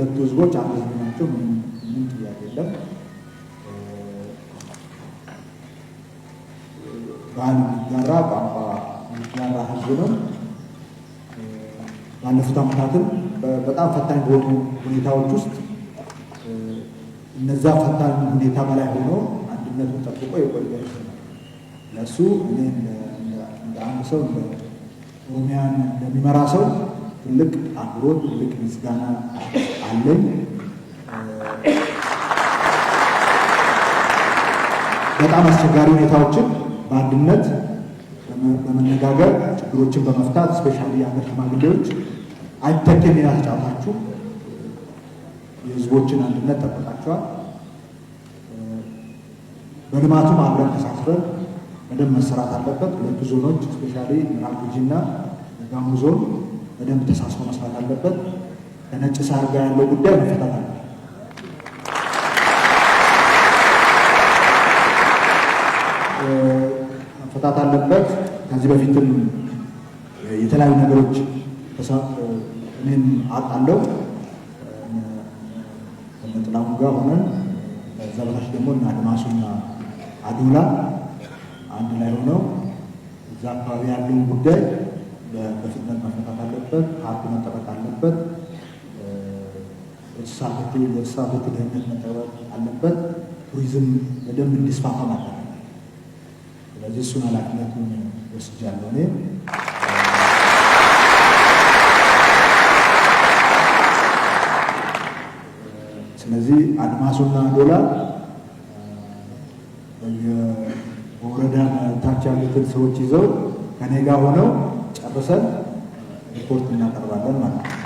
ሁለቱ ህዝቦች አንድ ህዝብ ናቸው። ምንም ጥያቄ የለም። ባህል የሚጋራ ቋንቋ የሚጋራ ህዝብ ነው። ባለፉት ዓመታትም በጣም ፈታኝ በሆኑ ሁኔታዎች ውስጥ እነዛ ፈታኝ ሁኔታ በላይ ሆኖ አንድነቱን ጠብቆ የቆየ ህዝብ ነው። ለእሱ እኔ እንደ አንድ ሰው ኦሮሚያን እንደሚመራ ሰው ትልቅ አክብሮት፣ ትልቅ ምስጋና አለኝ። በጣም አስቸጋሪ ሁኔታዎችን በአንድነት በመነጋገር ችግሮችን በመፍታት ስፔሻሊ የሀገር ሽማግሌዎች አይተኬ ሚና ተጫውታችሁ የህዝቦችን አንድነት ጠብቃችኋል። በልማቱም አብረን ተሳስበን በደንብ መሰራት አለበት። ሁለቱ ዞኖች ስፔሻሊ ምዕራብ ጉጂና ጋሞ ዞን በደንብ ተሳስቦ መስራት አለበት። ከነጭ ሳር ጋር ያለው ጉዳይ መፈታት አለበት። መፈታት አለበት። ከዚህ በፊትም የተለያዩ ነገሮች እኔም አውቃለሁ። ከነጥላሙ ጋር ሆነን ከዛ በታች ደግሞ እና አድማሱና አዱላ አንድ ላይ ሆነው እዛ አካባቢ ያለውን ጉዳይ በፍጥነት መፈታት አለበት። ሀብት መጠበቅ አለበት። የእንስሳቶቹ ደህንነት መጠበቅ አለበት። ቱሪዝም በደንብ እንዲስፋፋ ማለት ነው። ስለዚህ እሱን ኃላፊነቱን ወስጃለሁ እኔ። ስለዚህ አድማሱና ዶላ በወረዳ ታች ያሉትን ሰዎች ይዘው ከኔ ጋር ሆነው ጨርሰን ሪፖርት እናቀርባለን ማለት ነው።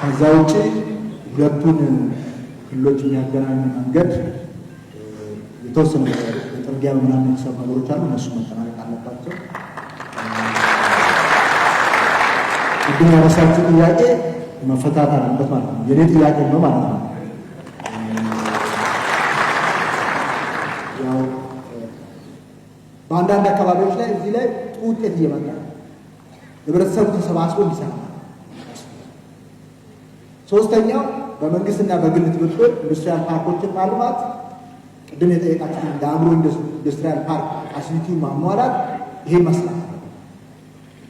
ከዛ ውጭ ሁለቱን ክልሎች የሚያገናኙ መንገድ የተወሰነ የጥርጊያ ምናምን የተሰሩ ነገሮች አሉ። እነሱ መጠናቀቅ አለባቸው። ቅድም ያነሳችሁ ጥያቄ መፈታት አለበት ማለት ነው። የኔ ጥያቄ ነው ማለት ነው። ያው በአንዳንድ አካባቢዎች ላይ እዚህ ላይ ጥሩ ውጤት እየመጣ ነው። ህብረተሰቡ ተሰባስቦ እንዲሰራ። ሶስተኛው በመንግስትና በግል ትብብር ኢንዱስትሪያል ፓርኮችን ማልማት፣ ቅድም የጠየቃችሁ እንደ አግሮ ኢንዱስትሪያል ፓርክ ፋሲሊቲውን ማሟላት፣ ይሄ መስራት።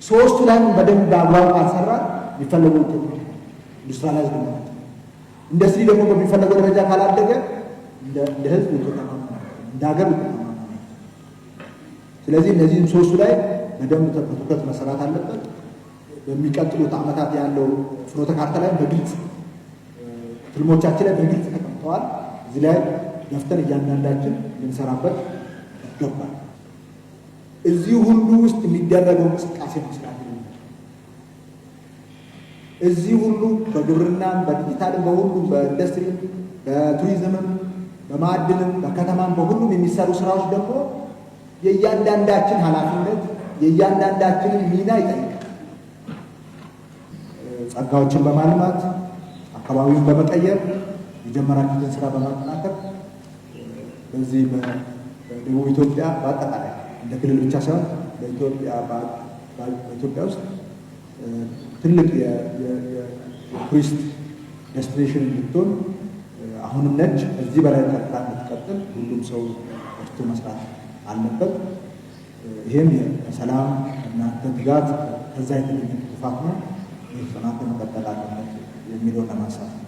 ሶስቱ ላይ በደንብ በአግባቡ ካልሰራ የሚፈለገው ውጤት ኢንዱስትሪያላይዝ ነው። ኢንዱስትሪ ደግሞ በሚፈለገው ደረጃ ካላደገ እንደ ህዝብ ውጤታማ እንደ ሀገር ውጤታማ። ስለዚህ እነዚህም ሶስቱ ላይ በደንብ ትኩረት መሰራት አለበት። በሚቀጥሉት ዓመታት ያለው ፍኖተ ካርታ ላይ በግልጽ ትልሞቻችን ላይ በግልጽ ተቀምጠዋል። እዚህ ላይ ገፍተን እያንዳንዳችን ልንሰራበት ይገባል። እዚህ ሁሉ ውስጥ የሚደረገው እንቅስቃሴ መስራት እዚህ ሁሉ በግብርናም በዲጂታልም በሁሉም በኢንዱስትሪም በቱሪዝምም በማዕድንም በከተማም በሁሉም የሚሰሩ ስራዎች ደግሞ የእያንዳንዳችን ኃላፊነት የእያንዳንዳችንን ሚና ይጠይቃል። ጸጋዎችን በማልማት አካባቢውን በመቀየር የጀመራችሁትን ስራ በማጠናከር በዚህ በደቡብ ኢትዮጵያ በአጠቃላይ እንደ ክልል ብቻ ሳይሆን በኢትዮጵያ ውስጥ ትልቅ የቱሪስት ዴስቲኔሽን እንድትሆን አሁንም ነች። እዚህ በላይ ቀጥላ እንድትቀጥል ሁሉም ሰው ወጥቶ መስራት አለበት። ይህም የሰላም እናንተ ትጋት ከዛ የተገኘ ትሩፋት ነው። ይህ ጽናት መቀጠል አለበት የሚለውን ለማንሳት ነው።